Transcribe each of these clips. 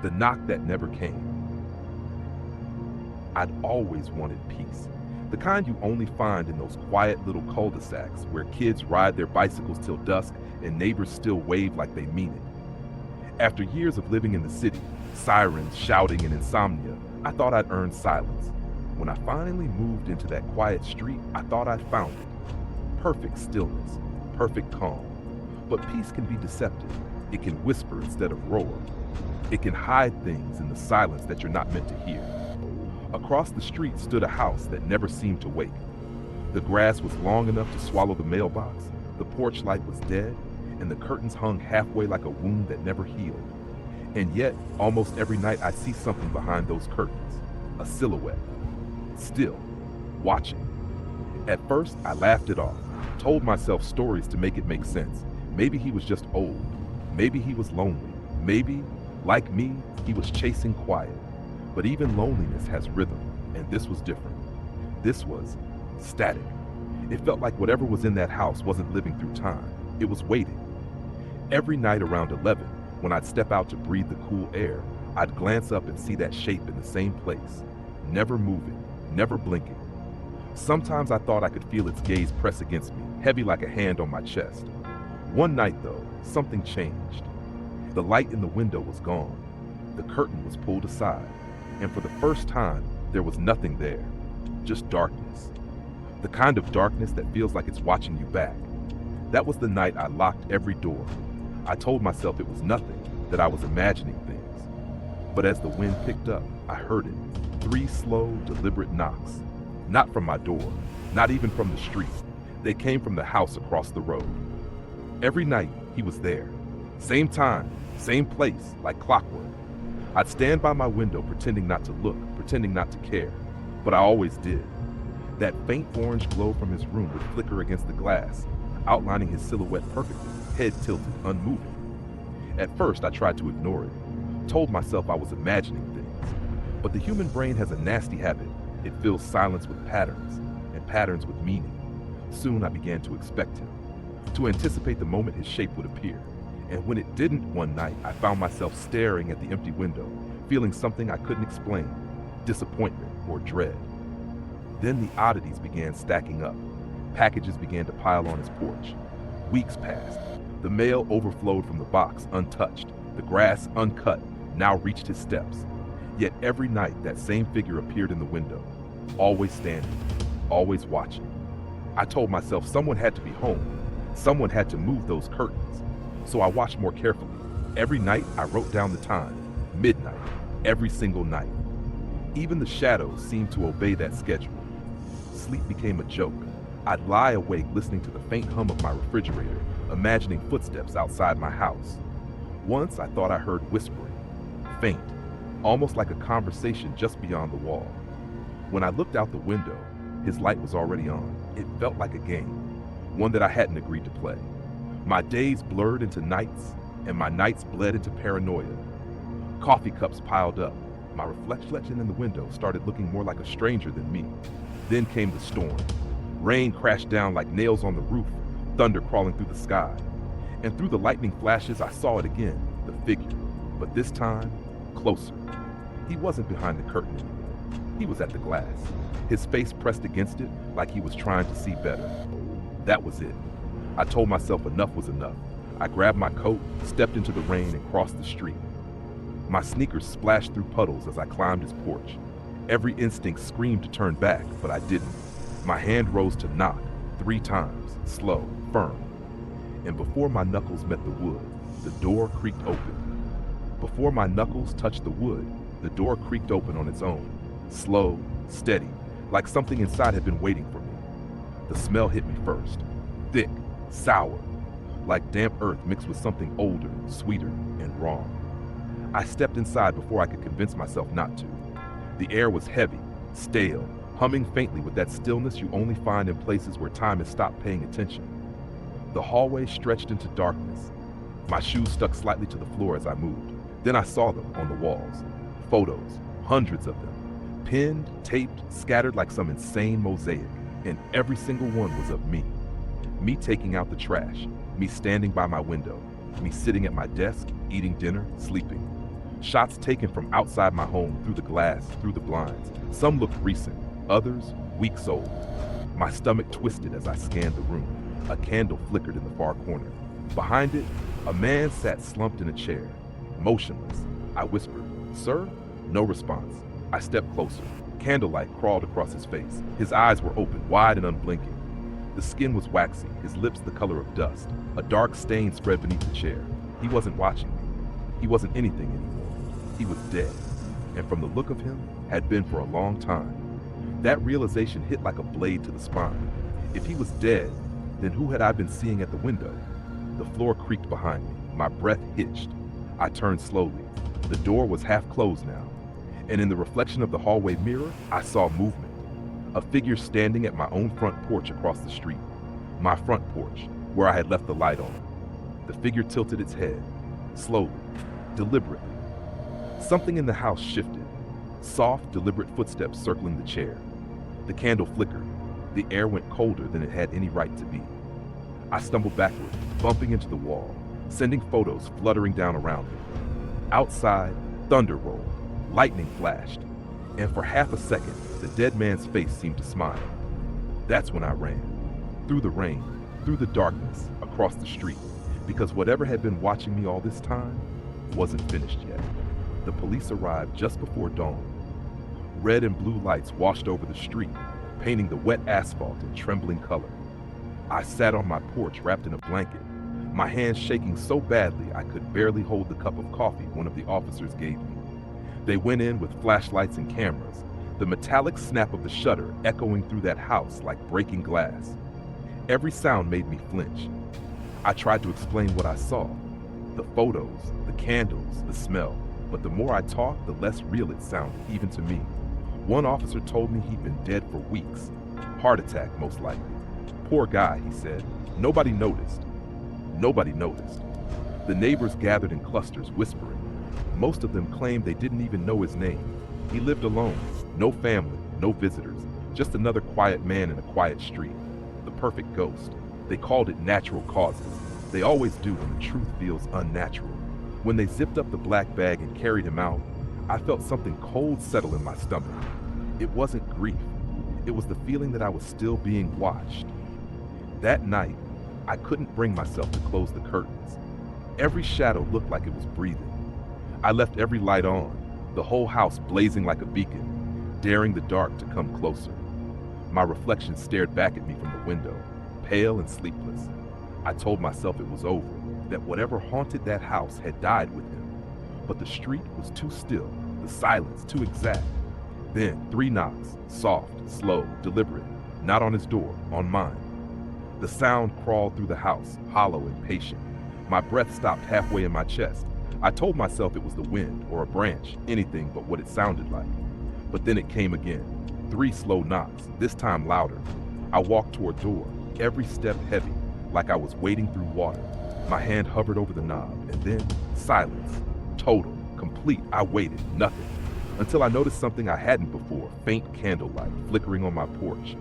The knock that never came. I'd always wanted peace. The kind you only find in those quiet little cul-de-sacs where kids ride their bicycles till dusk and neighbors still wave like they mean it. After years of living in the city, sirens, shouting, and insomnia, I thought I'd earned silence. When I finally moved into that quiet street, I thought I'd found it. Perfect stillness, perfect calm. But peace can be deceptive. It can whisper instead of roar. It can hide things in the silence that you're not meant to hear. Across the street stood a house that never seemed to wake. The grass was long enough to swallow the mailbox, the porch light was dead, and the curtains hung halfway like a wound that never healed. And yet, almost every night I see something behind those curtains, a silhouette, still, watching. At first, I laughed it off, told myself stories to make it make sense. Maybe he was just old. Maybe he was lonely. Maybe, like me, he was chasing quiet. But even loneliness has rhythm, and this was different. This was static. It felt like whatever was in that house wasn't living through time. It was waiting. Every night around 11, when I'd step out to breathe the cool air, I'd glance up and see that shape in the same place, never moving, never blinking. Sometimes I thought I could feel its gaze press against me, heavy like a hand on my chest. One night, though, something changed. The light in the window was gone. The curtain was pulled aside. And for the first time, there was nothing there, just darkness. The kind of darkness that feels like it's watching you back. That was the night I locked every door. I told myself it was nothing, that I was imagining things. But as the wind picked up, I heard it. 3 slow, deliberate knocks. Not from my door, not even from the street. They came from the house across the road. Every night, he was there. Same time, same place, like clockwork. I'd stand by my window pretending not to look, pretending not to care, but I always did. That faint orange glow from his room would flicker against the glass, outlining his silhouette perfectly, head tilted, unmoving. At first, I tried to ignore it, told myself I was imagining things. But the human brain has a nasty habit. It fills silence with patterns, and patterns with meaning. Soon I began to expect him, to anticipate the moment his shape would appear. And when it didn't one night, I found myself staring at the empty window, feeling something I couldn't explain, disappointment or dread. Then the oddities began stacking up. Packages began to pile on his porch. Weeks passed. The mail overflowed from the box, untouched. The grass, uncut, now reached his steps. Yet every night, that same figure appeared in the window, always standing, always watching. I told myself someone had to be home. Someone had to move those curtains. So I watched more carefully. Every night, I wrote down the time, midnight, every single night. Even the shadows seemed to obey that schedule. Sleep became a joke. I'd lie awake listening to the faint hum of my refrigerator, imagining footsteps outside my house. Once I thought I heard whispering, faint, almost like a conversation just beyond the wall. When I looked out the window, his light was already on. It felt like a game, one that I hadn't agreed to play. My days blurred into nights, and my nights bled into paranoia. Coffee cups piled up. My reflection in the window started looking more like a stranger than me. Then came the storm. Rain crashed down like nails on the roof, thunder crawling through the sky. And through the lightning flashes, I saw it again, the figure. But this time, closer. He wasn't behind the curtain anymore. He was at the glass, his face pressed against it like he was trying to see better. That was it. I told myself enough was enough. I grabbed my coat, stepped into the rain, and crossed the street. My sneakers splashed through puddles as I climbed his porch. Every instinct screamed to turn back, but I didn't. My hand rose to knock, 3 times, slow, firm. And before my knuckles met the wood, the door creaked open. Before my knuckles touched the wood, the door creaked open on its own, slow, steady, like something inside had been waiting for me. The smell hit me first, thick, sour, like damp earth mixed with something older, sweeter, and wrong. I stepped inside before I could convince myself not to. The air was heavy, stale, humming faintly with that stillness you only find in places where time has stopped paying attention. The hallway stretched into darkness. My shoes stuck slightly to the floor as I moved. Then I saw them on the walls. Photos, hundreds of them, pinned, taped, scattered like some insane mosaic, and every single one was of me. Me taking out the trash, me standing by my window, me sitting at my desk, eating dinner, sleeping. Shots taken from outside my home, through the glass, through the blinds. Some looked recent, others weeks old. My stomach twisted as I scanned the room. A candle flickered in the far corner. Behind it, a man sat slumped in a chair, motionless. I whispered, "Sir?" No response. I stepped closer. Candlelight crawled across his face. His eyes were open, wide and unblinking. The skin was waxy, his lips the color of dust. A dark stain spread beneath the chair. He wasn't watching me. He wasn't anything anymore. He was dead. And from the look of him, had been for a long time. That realization hit like a blade to the spine. If he was dead, then who had I been seeing at the window? The floor creaked behind me. My breath hitched. I turned slowly. The door was half closed now. And in the reflection of the hallway mirror, I saw movement. A figure standing at my own front porch across the street. My front porch, where I had left the light on. The figure tilted its head, slowly, deliberately. Something in the house shifted. Soft, deliberate footsteps circling the chair. The candle flickered. The air went colder than it had any right to be. I stumbled backward, bumping into the wall, sending photos fluttering down around me. Outside, thunder rolled, lightning flashed, and for half a second, the dead man's face seemed to smile. That's when I ran. Through the rain, through the darkness, across the street, because whatever had been watching me all this time wasn't finished yet. The police arrived just before dawn. Red and blue lights washed over the street, painting the wet asphalt in trembling color. I sat on my porch wrapped in a blanket, my hands shaking so badly I could barely hold the cup of coffee one of the officers gave me. They went in with flashlights and cameras, the metallic snap of the shutter echoing through that house like breaking glass. Every sound made me flinch. I tried to explain what I saw, the photos, the candles, the smell, but the more I talked, the less real it sounded, even to me. One officer told me he'd been dead for weeks. Heart attack, most likely. Poor guy, he said. Nobody noticed. Nobody noticed. The neighbors gathered in clusters, whispering. Most of them claimed they didn't even know his name. He lived alone, no family, no visitors, just another quiet man in a quiet street. The perfect ghost. They called it natural causes. They always do when the truth feels unnatural. When they zipped up the black bag and carried him out, I felt something cold settle in my stomach. It wasn't grief. It was the feeling that I was still being watched. That night, I couldn't bring myself to close the curtains. Every shadow looked like it was breathing. I left every light on, the whole house blazing like a beacon, daring the dark to come closer. My reflection stared back at me from the window, pale and sleepless. I told myself it was over, that whatever haunted that house had died with him. But the street was too still, the silence too exact. Then 3 knocks, soft, slow, deliberate, not on his door, on mine. The sound crawled through the house, hollow and patient. My breath stopped halfway in my chest. I told myself it was the wind or a branch, anything but what it sounded like. But then it came again. 3 slow knocks, this time louder. I walked toward door, every step heavy, like I was wading through water. My hand hovered over the knob, and then silence. Total, complete. I waited, nothing. Until I noticed something I hadn't before, faint candlelight flickering on my porch.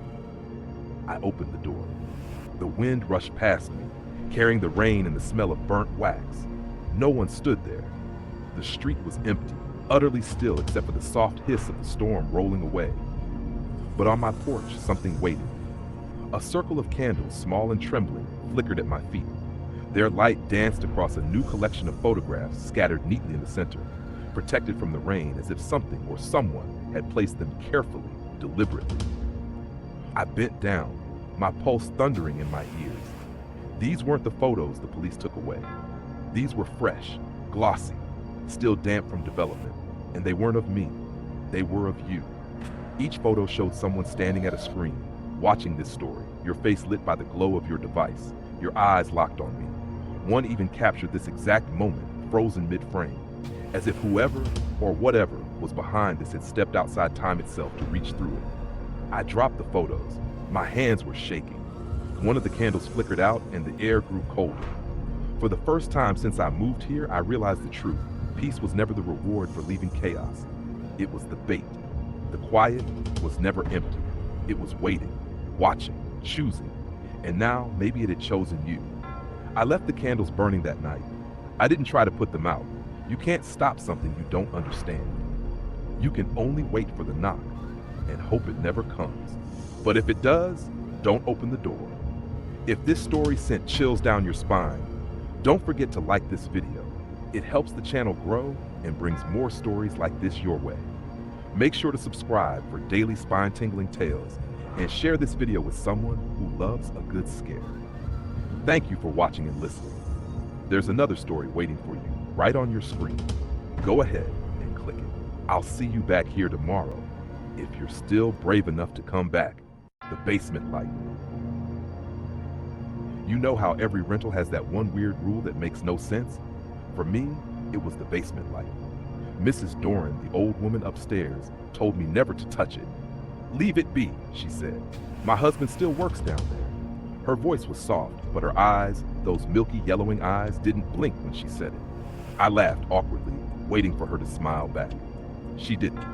I opened the door. The wind rushed past me, carrying the rain and the smell of burnt wax. No one stood there. The street was empty, utterly still except for the soft hiss of the storm rolling away. But on my porch, something waited. A circle of candles, small and trembling, flickered at my feet. Their light danced across a new collection of photographs scattered neatly in the center, protected from the rain as if something or someone had placed them carefully, deliberately. I bent down, my pulse thundering in my ears. These weren't the photos the police took away. These were fresh, glossy, still damp from development, and they weren't of me. They were of you. Each photo showed someone standing at a screen, watching this story, your face lit by the glow of your device, your eyes locked on me. One even captured this exact moment, frozen mid-frame, as if whoever or whatever was behind this had stepped outside time itself to reach through it. I dropped the photos. My hands were shaking. One of the candles flickered out and the air grew colder. For the first time since I moved here, I realized the truth. Peace was never the reward for leaving chaos. It was the bait. The quiet was never empty. It was waiting, watching, choosing. And now, maybe it had chosen you. I left the candles burning that night. I didn't try to put them out. You can't stop something you don't understand. You can only wait for the knock and hope it never comes. But if it does, don't open the door. If this story sent chills down your spine, don't forget to like this video. It helps the channel grow and brings more stories like this your way. Make sure to subscribe for daily spine-tingling tales and share this video with someone who loves a good scare. Thank you for watching and listening. There's another story waiting for you right on your screen. Go ahead and click it. I'll see you back here tomorrow if you're still brave enough to come back. The basement light. You know how every rental has that one weird rule that makes no sense? For me, it was the basement light. Mrs. Doran, the old woman upstairs, told me never to touch it. "Leave it be," she said. "My husband still works down there." Her voice was soft, but her eyes, those milky yellowing eyes, didn't blink when she said it. I laughed awkwardly, waiting for her to smile back. She didn't.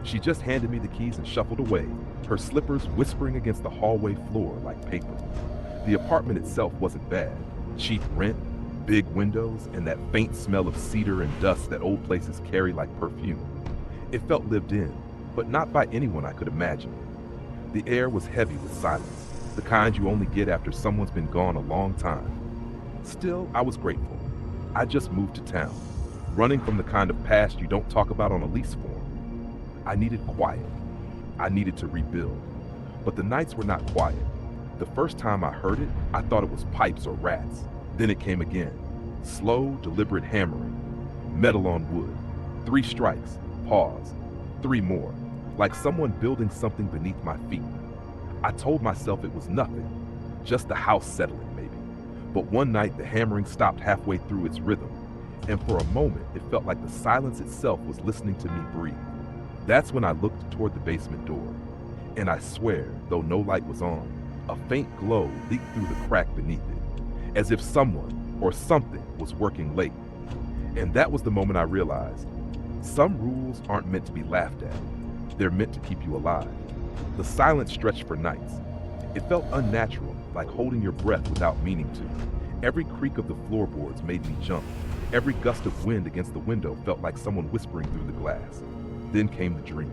She just handed me the keys and shuffled away, her slippers whispering against the hallway floor like paper. The apartment itself wasn't bad. Cheap rent, big windows, and that faint smell of cedar and dust that old places carry like perfume. It felt lived in, but not by anyone I could imagine. The air was heavy with silence, the kind you only get after someone's been gone a long time. Still, I was grateful. I just moved to town, running from the kind of past you don't talk about on a lease form. I needed quiet. I needed to rebuild. But the nights were not quiet. The first time I heard it, I thought it was pipes or rats. Then it came again. Slow, deliberate hammering. Metal on wood. 3 strikes. Pause. 3 more. Like someone building something beneath my feet. I told myself it was nothing. Just the house settling, maybe. But one night, the hammering stopped halfway through its rhythm. And for a moment, it felt like the silence itself was listening to me breathe. That's when I looked toward the basement door. And I swear, though no light was on, a faint glow leaked through the crack beneath it, as if someone or something was working late. And that was the moment I realized, some rules aren't meant to be laughed at. They're meant to keep you alive. The silence stretched for nights. It felt unnatural, like holding your breath without meaning to. Every creak of the floorboards made me jump. Every gust of wind against the window felt like someone whispering through the glass. Then came the dreams.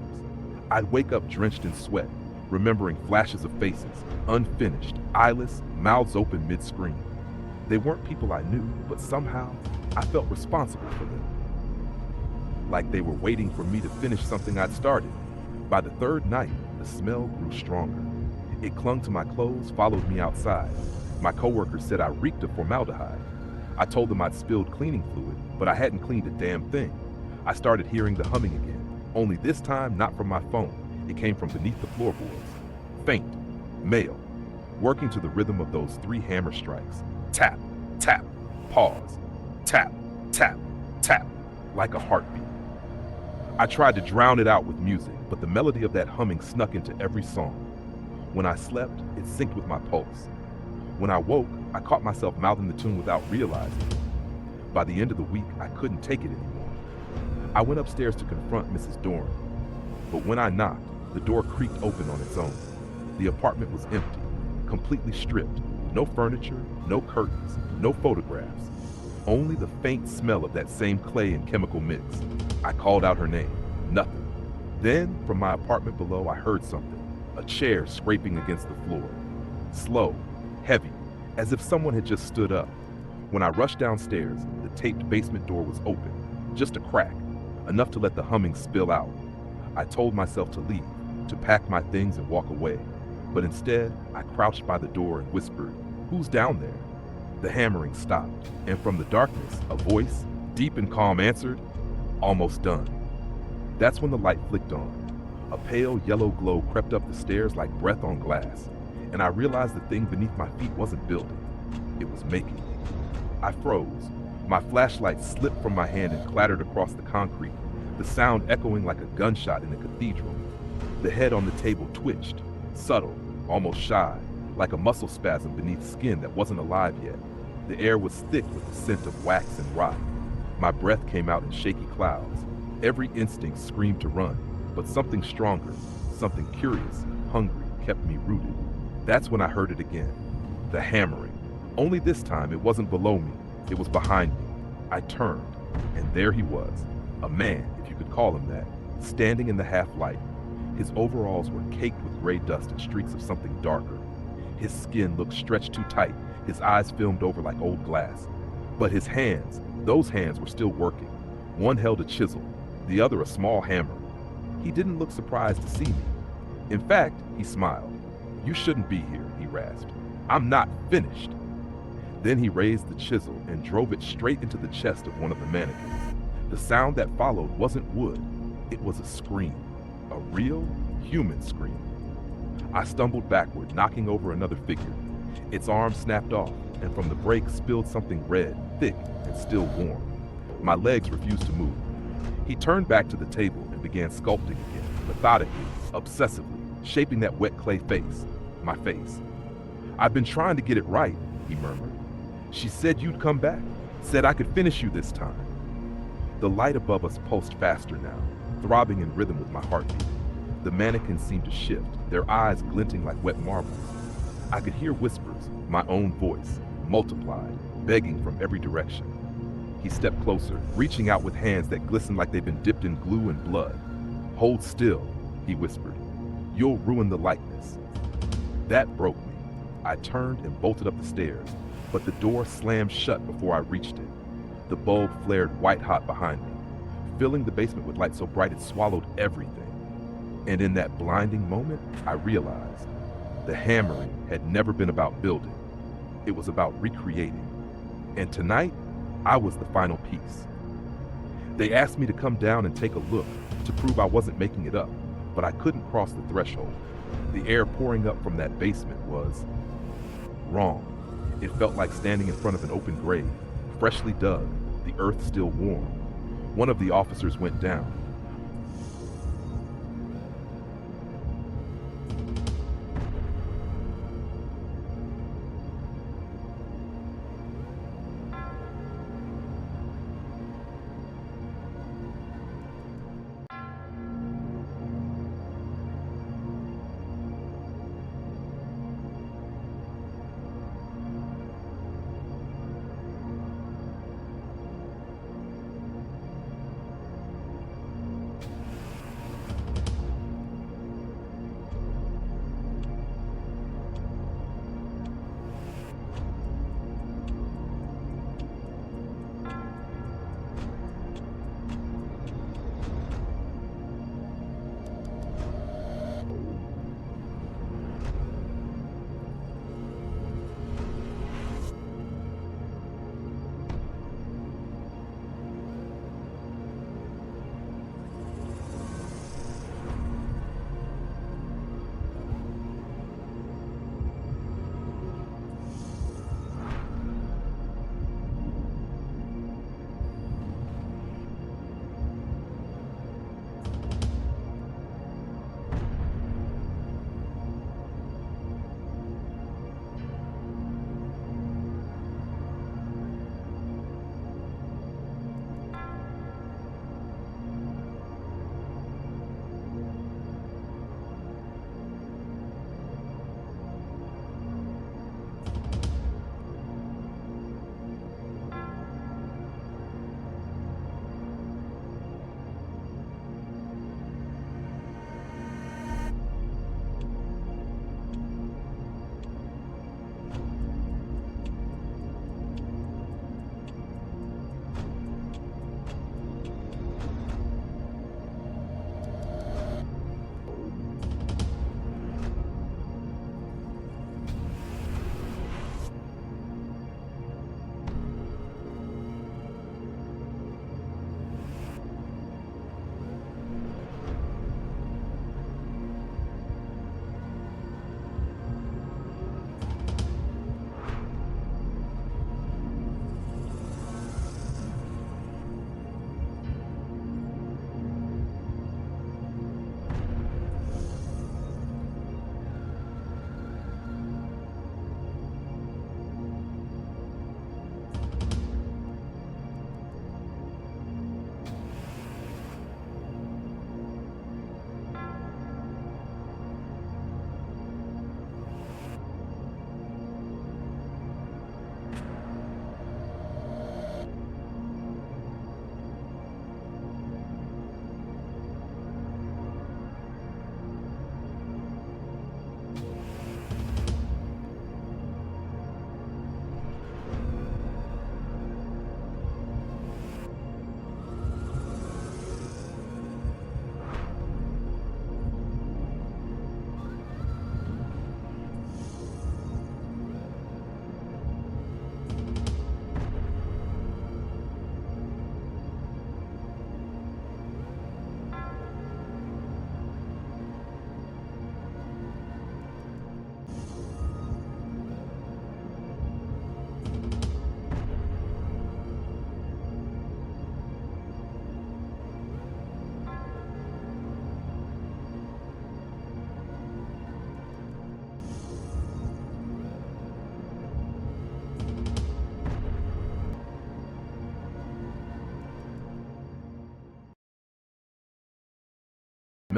I'd wake up drenched in sweat, remembering flashes of faces, unfinished, eyeless, mouths open mid-scream. They weren't people I knew, but somehow I felt responsible for them. Like they were waiting for me to finish something I'd started. By the 3rd night, the smell grew stronger. It clung to my clothes, followed me outside. My coworkers said I reeked of formaldehyde. I told them I'd spilled cleaning fluid, but I hadn't cleaned a damn thing. I started hearing the humming again, only this time not from my phone. It came from beneath the floorboards. Faint, male, working to the rhythm of those 3 hammer strikes. Tap, tap, pause, tap, tap, tap, like a heartbeat. I tried to drown it out with music, but the melody of that humming snuck into every song. When I slept, it synced with my pulse. When I woke, I caught myself mouthing the tune without realizing it. By the end of the week, I couldn't take it anymore. I went upstairs to confront Mrs. Doran, but when I knocked, the door creaked open on its own. The apartment was empty, completely stripped. No furniture, no curtains, no photographs. Only the faint smell of that same clay and chemical mix. I called out her name. Nothing. Then, from my apartment below, I heard something. A chair scraping against the floor. Slow, heavy, as if someone had just stood up. When I rushed downstairs, the taped basement door was open. Just a crack, enough to let the humming spill out. I told myself to leave, to pack my things and walk away. But instead, I crouched by the door and whispered, "Who's down there?" The hammering stopped, and from the darkness, a voice, deep and calm, answered, "Almost done." That's when the light flicked on. A pale yellow glow crept up the stairs like breath on glass, and I realized the thing beneath my feet wasn't building. It was making me. I froze. My flashlight slipped from my hand and clattered across the concrete, the sound echoing like a gunshot in a cathedral. The head on the table twitched, subtle, almost shy, like a muscle spasm beneath skin that wasn't alive yet. The air was thick with the scent of wax and rot. My breath came out in shaky clouds. Every instinct screamed to run, but something stronger, something curious, hungry, kept me rooted. That's when I heard it again. The hammering. Only this time it wasn't below me, it was behind me. I turned, And there he was, a man, if you could call him that, standing in the half light. His overalls were caked with gray dust and streaks of something darker. His skin looked stretched too tight, his eyes filmed over like old glass. But his hands, those hands were still working. One held a chisel, the other a small hammer. He didn't look surprised to see me. In fact, he smiled. "You shouldn't be here," he rasped. "I'm not finished." Then he raised the chisel and drove it straight into the chest of one of the mannequins. The sound that followed wasn't wood, it was a scream, a real human scream. I stumbled backward, knocking over another figure. Its arm snapped off, and from the break spilled something red, thick, and still warm. My legs refused to move. He turned back to the table and began sculpting again, methodically, obsessively, shaping that wet clay face, my face. "I've been trying to get it right," he murmured. "She said you'd come back, said I could finish you this time." The light above us pulsed faster now, throbbing in rhythm with my heartbeat. The mannequins seemed to shift, their eyes glinting like wet marbles. I could hear whispers, my own voice, multiplied, begging from every direction. He stepped closer, reaching out with hands that glistened like they'd been dipped in glue and blood. "Hold still," he whispered. "You'll ruin the likeness." That broke me. I turned and bolted up the stairs, but the door slammed shut before I reached it. The bulb flared white-hot behind me, filling the basement with light so bright it swallowed everything. And in that blinding moment, I realized the hammering had never been about building. It was about recreating. And tonight, I was the final piece. They asked me to come down and take a look to prove I wasn't making it up, but I couldn't cross the threshold. The air pouring up from that basement was wrong. It felt like standing in front of an open grave, freshly dug, the earth still warm. One of the officers went down.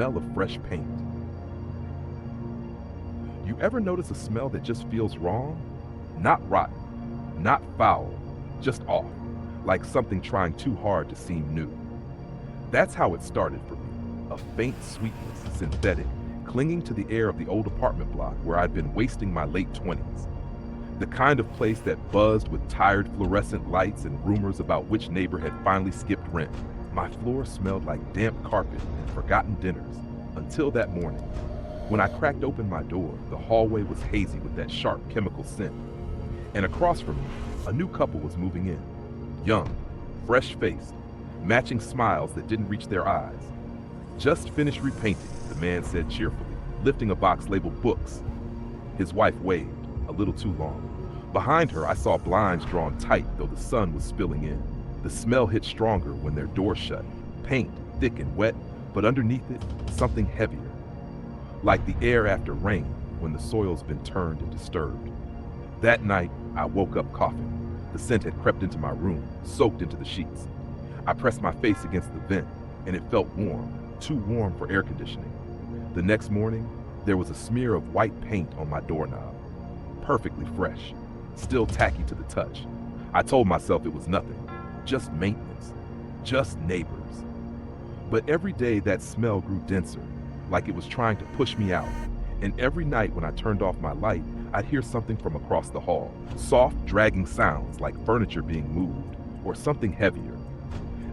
smell of fresh paint. You ever notice a smell that just feels wrong? Not rotten, not foul, just off, like something trying too hard to seem new. That's how it started for me, a faint sweetness, synthetic, clinging to the air of the old apartment block where I'd been wasting my late 20s. The kind of place that buzzed with tired fluorescent lights and rumors about which neighbor had finally skipped rent. My floor smelled like damp carpet and forgotten dinners, until that morning. When I cracked open my door, the hallway was hazy with that sharp chemical scent. And across from me, a new couple was moving in. Young, fresh-faced, matching smiles that didn't reach their eyes. Just finished repainting, the man said cheerfully, lifting a box labeled books. His wife waved, a little too long. Behind her, I saw blinds drawn tight, though the sun was spilling in. The smell hit stronger when their door shut. Paint, thick and wet, but underneath it, something heavier. Like the air after rain, when the soil's been turned and disturbed. That night, I woke up coughing. The scent had crept into my room, soaked into the sheets. I pressed my face against the vent, and it felt warm, too warm for air conditioning. The next morning, there was a smear of white paint on my doorknob. Perfectly fresh, still tacky to the touch. I told myself it was nothing, just maintenance, just neighbors. But every day that smell grew denser, like it was trying to push me out. And every night when I turned off my light, I'd hear something from across the hall, soft, dragging sounds like furniture being moved, or something heavier.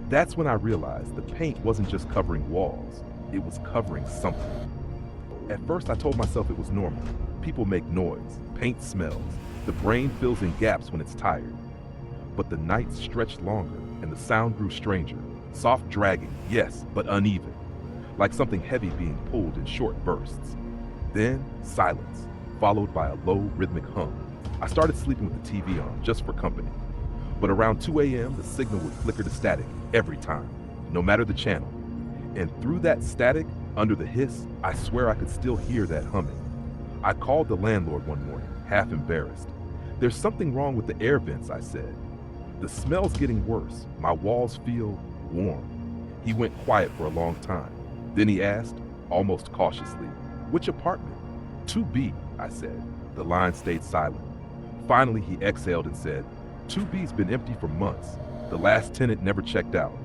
That's when I realized the paint wasn't just covering walls, it was covering something. At first I told myself it was normal. People make noise, paint smells, the brain fills in gaps when it's tired. But the nights stretched longer and the sound grew stranger, soft dragging, yes, but uneven, like something heavy being pulled in short bursts. Then silence, followed by a low rhythmic hum. I started sleeping with the TV on, just for company. But around 2 a.m., the signal would flicker to static every time, no matter the channel. And through that static, under the hiss, I swear I could still hear that humming. I called the landlord one morning, half embarrassed. "There's something wrong with the air vents," I said. "The smell's getting worse. My walls feel warm." He went quiet for a long time. Then he asked, almost cautiously, "Which apartment?" "2B, I said. The line stayed silent. Finally, he exhaled and said, "2B's been empty for months. The last tenant never checked out."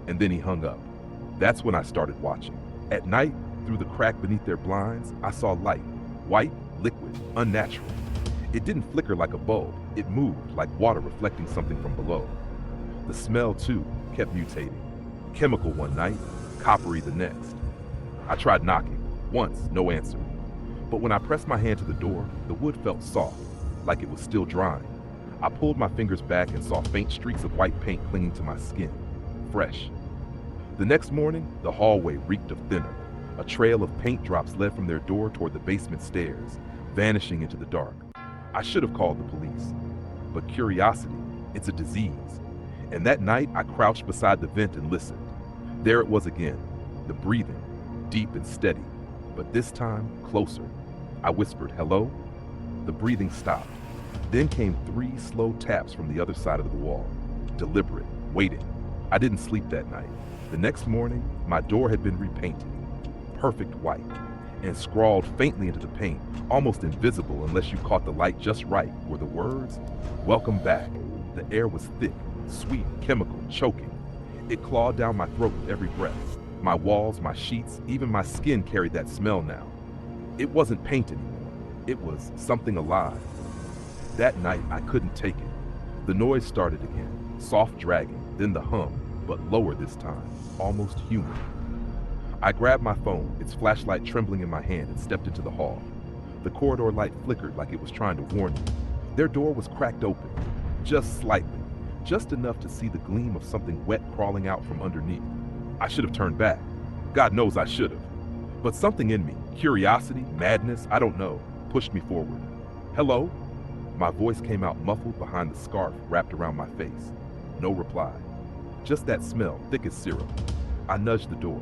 And then he hung up. That's when I started watching. At night, through the crack beneath their blinds, I saw light. White, liquid, unnatural. It didn't flicker like a bulb. It moved like water reflecting something from below. The smell, too, kept mutating. Chemical one night, coppery the next. I tried knocking. Once, no answer. But when I pressed my hand to the door, the wood felt soft, like it was still drying. I pulled my fingers back and saw faint streaks of white paint clinging to my skin. Fresh. The next morning, the hallway reeked of thinner. A trail of paint drops led from their door toward the basement stairs, vanishing into the dark. I should have called the police. But curiosity, it's a disease. And that night, I crouched beside the vent and listened. There it was again, the breathing, deep and steady, but this time closer. I whispered, "Hello?" The breathing stopped. Then came 3 slow taps from the other side of the wall. Deliberate, waiting. I didn't sleep that night. The next morning, my door had been repainted. Perfect white. And scrawled faintly into the paint, almost invisible unless you caught the light just right, were the words, "Welcome back." The air was thick, sweet, chemical, choking. It clawed down my throat with every breath. My walls, my sheets, even my skin carried that smell now. It wasn't paint anymore. It was something alive. That night, I couldn't take it. The noise started again, soft dragging, then the hum, but lower this time, almost human. I grabbed my phone, its flashlight trembling in my hand, and stepped into the hall. The corridor light flickered like it was trying to warn me. Their door was cracked open, just slightly, just enough to see the gleam of something wet crawling out from underneath. I should have turned back. God knows I should have. But something in me, curiosity, madness, I don't know, pushed me forward. "Hello?" My voice came out muffled behind the scarf wrapped around my face. No reply. Just that smell, thick as syrup. I nudged the door.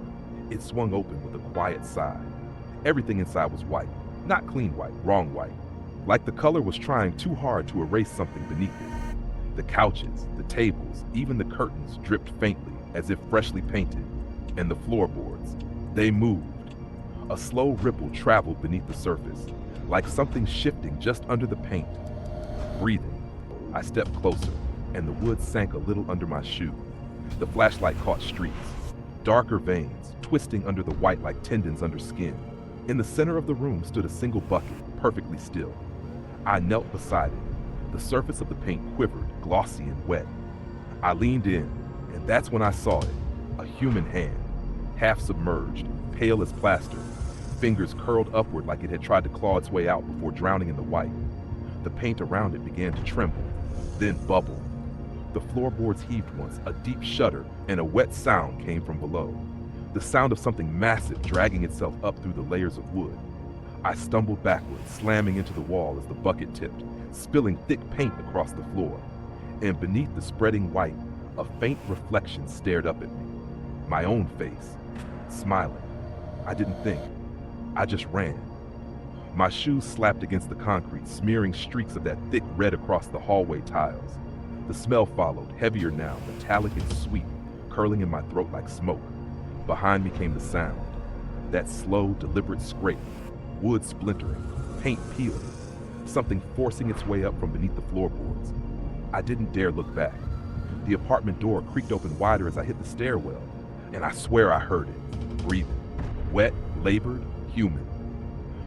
It swung open with a quiet sigh. Everything inside was white. Not clean white, wrong white. Like the color was trying too hard to erase something beneath it. The couches, the tables, even the curtains dripped faintly, as if freshly painted. And the floorboards, they moved, A slow ripple traveled beneath the surface, like something shifting just under the paint. Breathing, I stepped closer, and the wood sank a little under my shoe. The flashlight caught streaks, darker veins, twisting under the white like tendons under skin. In the center of the room stood a single bucket, perfectly still. I knelt beside it. The surface of the paint quivered, glossy and wet. I leaned in, and that's when I saw it. A human hand, half submerged, pale as plaster, fingers curled upward like it had tried to claw its way out before drowning in the white. The paint around it began to tremble, then bubble. The floorboards heaved once, a deep shudder, and a wet sound came from below. The sound of something massive dragging itself up through the layers of wood. I stumbled backward, slamming into the wall as the bucket tipped, spilling thick paint across the floor. And beneath the spreading white, a faint reflection stared up at me. My own face, smiling. I didn't think. I just ran. My shoes slapped against the concrete, smearing streaks of that thick red across the hallway tiles. The smell followed, heavier now, metallic and sweet, curling in my throat like smoke. Behind me came the sound. That slow, deliberate scrape, wood splintering, paint peeling, something forcing its way up from beneath the floorboards. I didn't dare look back. The apartment door creaked open wider as I hit the stairwell, and I swear I heard it, breathing, wet, labored, human.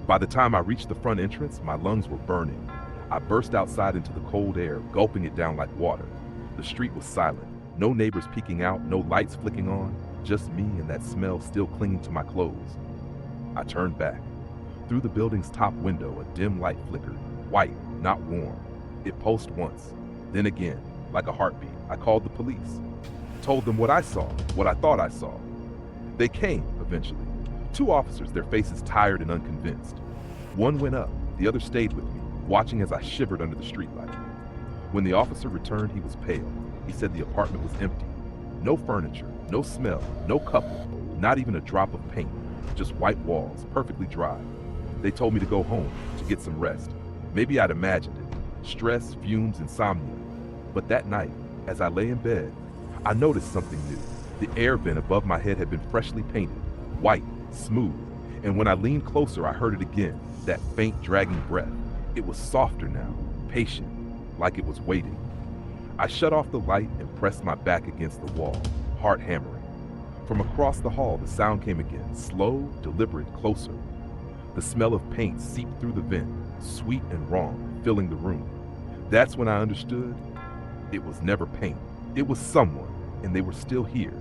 By the time I reached the front entrance, my lungs were burning. I burst outside into the cold air, gulping it down like water. The street was silent, no neighbors peeking out, no lights flicking on, just me and that smell still clinging to my clothes. I turned back. Through the building's top window, a dim light flickered, white, not warm. It pulsed once, then again, like a heartbeat. I called the police, told them what I saw, what I thought I saw. They came, eventually. 2 officers, their faces tired and unconvinced. One went up, the other stayed with me, watching as I shivered under the streetlight. When the officer returned, he was pale. He said the apartment was empty. No furniture, no smell, no couple, not even a drop of paint, just white walls, perfectly dry. They told me to go home, to get some rest. Maybe I'd imagined it. Stress, fumes, insomnia. But that night, as I lay in bed, I noticed something new. The air vent above my head had been freshly painted, white, smooth. And when I leaned closer, I heard it again, that faint, dragging breath. It was softer now, patient, like it was waiting. I shut off the light and pressed my back against the wall, heart hammering. From across the hall, the sound came again, slow, deliberate, closer. The smell of paint seeped through the vent, sweet and wrong, filling the room. That's when I understood it was never paint. It was someone, and they were still here.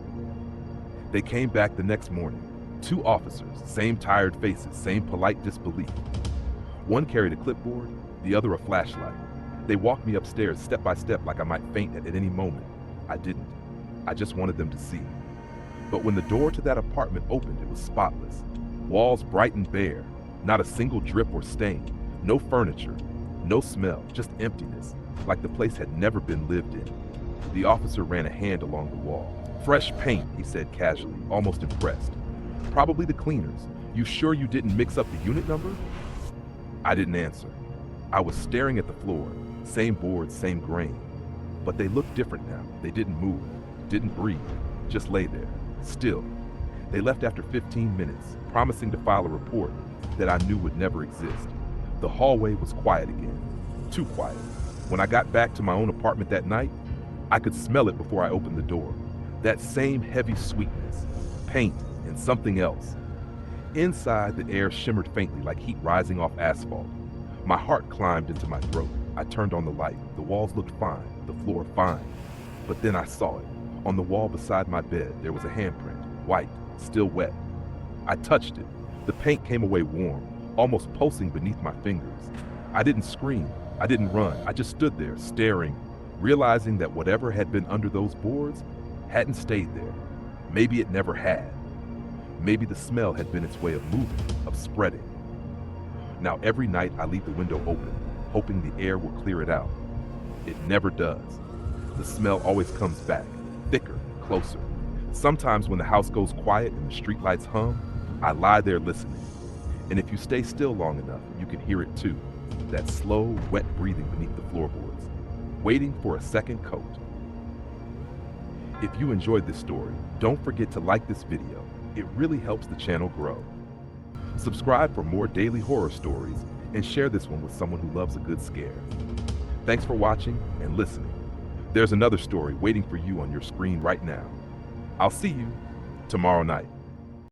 They came back the next morning. 2 officers, same tired faces, same polite disbelief. One carried a clipboard, the other a flashlight. They walked me upstairs step by step like I might faint at any moment. I didn't. I just wanted them to see. But when the door to that apartment opened, it was spotless. Walls bright and bare, not a single drip or stain, no furniture, no smell, just emptiness, like the place had never been lived in. The officer ran a hand along the wall. Fresh paint, he said casually, almost impressed. Probably the cleaners. You sure you didn't mix up the unit number? I didn't answer. I was staring at the floor, same boards, same grain. But they looked different now. They didn't move, didn't breathe, just lay there, still. They left after 15 minutes, promising to file a report that I knew would never exist. The hallway was quiet again, too quiet. When I got back to my own apartment that night, I could smell it before I opened the door. That same heavy sweetness, paint, and something else. Inside, the air shimmered faintly like heat rising off asphalt. My heart climbed into my throat. I turned on the light. The walls looked fine, the floor fine. But then I saw it. On the wall beside my bed, there was a handprint, white, still wet. I touched it. The paint came away warm, almost pulsing beneath my fingers. I didn't scream. I didn't run. I just stood there, staring, realizing that whatever had been under those boards hadn't stayed there. Maybe it never had. Maybe the smell had been its way of moving, of spreading. Now every night I leave the window open, hoping the air will clear it out. It never does. The smell always comes back, thicker, closer. Sometimes when the house goes quiet and the streetlights hum, I lie there listening. And if you stay still long enough, you can hear it too. That slow, wet breathing beneath the floorboards, waiting for a second coat. If you enjoyed this story, don't forget to like this video. It really helps the channel grow. Subscribe for more daily horror stories and share this one with someone who loves a good scare. Thanks for watching and listening. There's another story waiting for you on your screen right now. I'll see you tomorrow night.